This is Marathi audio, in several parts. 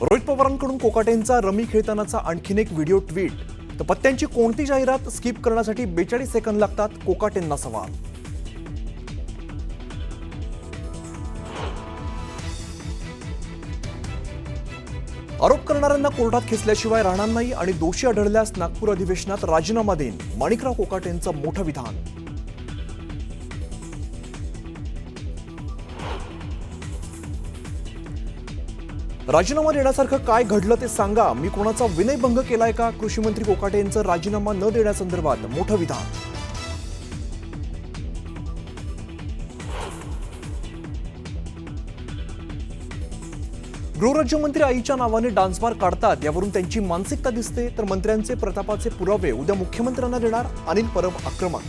रोहित पवारांकडून कोकाटेंचा रमी खेळतानाचा आणखीन एक व्हिडिओ ट्विट। तर पत्त्यांची कोणती जाहिरात स्किप करण्यासाठी 42 सेकंद लागतात, कोकाटेंना सवाल। आरोप करणाऱ्यांना कोर्टात खेचल्याशिवाय राहणार नाही आणि दोषी आढळल्यास नागपूर अधिवेशनात राजीनामा देईन, माणिकराव कोकाटेंचं मोठं विधान। राजीनामा देण्यासारखं काय घडलं ते सांगा, मी कोणाचा विनयभंग केलाय का? कृषी मंत्री कोकाटेंचं राजीनामा न देण्यासंदर्भात मोठं विधान। गृहराज्यमंत्री आईच्या नावाने डान्स बार काढतात, यावरून त्यांची मानसिकता दिसते। तर मंत्र्यांचे प्रतापाचे पुरावे उद्या मुख्यमंत्र्यांना देणार, अनिल परब आक्रमक।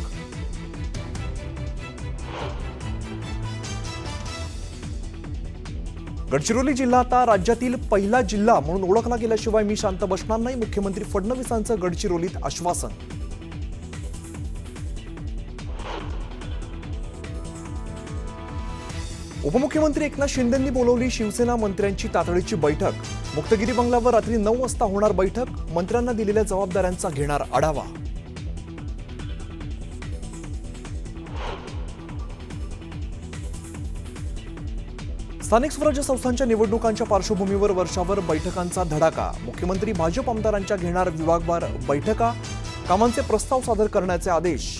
गडचिरोली जिल्हा आता राज्यातील पहिला जिल्हा म्हणून ओळखला गेल्याशिवाय मी शांत बसणार नाही, मुख्यमंत्री फडणवीसांचं गडचिरोलीत आश्वासन। उपमुख्यमंत्री एकनाथ शिंदेंनी बोलावली शिवसेना मंत्र्यांची तातडीची बैठक। मुक्तगिरी बंगल्यावर रात्री 9 वाजता होणार बैठक, मंत्र्यांना दिलेल्या जबाबदाऱ्यांचा घेणार आढावा। स्थानिक स्वराज्य संस्थांच्या निवडणुकांच्या पार्श्वभूमीवर वर्षावर बैठकांचा धडाका। मुख्यमंत्री भाजप आमदारांच्या घेणार विभागवार बैठका, कामांचे प्रस्ताव सादर करण्याचे आदेश।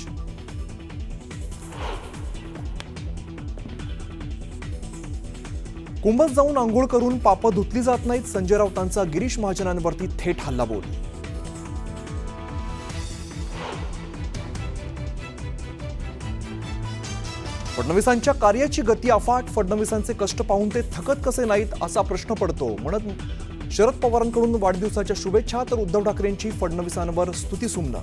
कुंभस जाऊन आंघोळ करून पापं धुतली जात नाहीत, संजय राऊतांचा गिरीश महाजनांवरती थेट हल्लाबोल। फडणवीसांच्या कार्याची गती अफाट, फडणवीसांचे कष्ट पाहून ते थकत कसे नाहीत असा प्रश्न पडतो म्हणत शरद पवारांकडून वाढदिवसाच्या शुभेच्छा, तर उद्धव ठाकरेंची फडणवीसांवर स्तुतीसुमनं।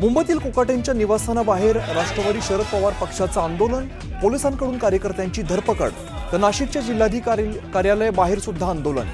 मुंबईतील कोकाटेंच्या निवासस्थानाबाहेर राष्ट्रवादी शरद पवार पक्षाचं आंदोलन, पोलिसांकडून कार्यकर्त्यांची धरपकड, तर नाशिकच्या जिल्हाधिकारी कार्यालयाबाहेर सुद्धा आंदोलन।